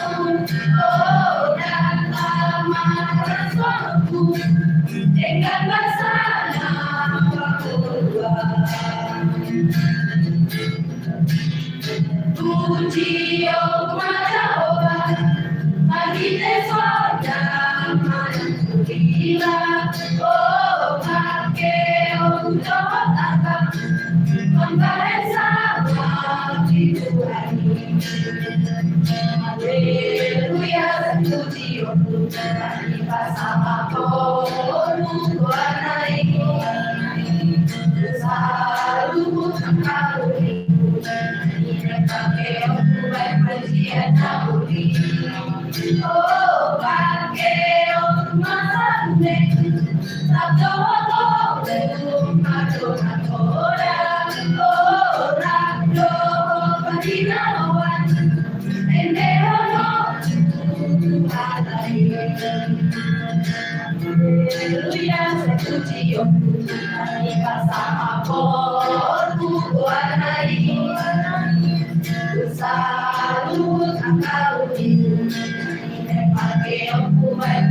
oh datang Rasulku dengan bersama keluar. Puji Allah Jehovah, bagi tesoda manukila, oh pakai untuk apa? Membahasa waktu Tuhan. Haleluya, puji Allah, bersama Tuhan naik, selalu engkau pakai buat pujian Nabi. Oh pakai masane, sabdo belum ada orang. Oh rado padinawan, enderono alai. Haleluya, puji Allah, bersama Tuhan naik. Selalu engkau pakai buat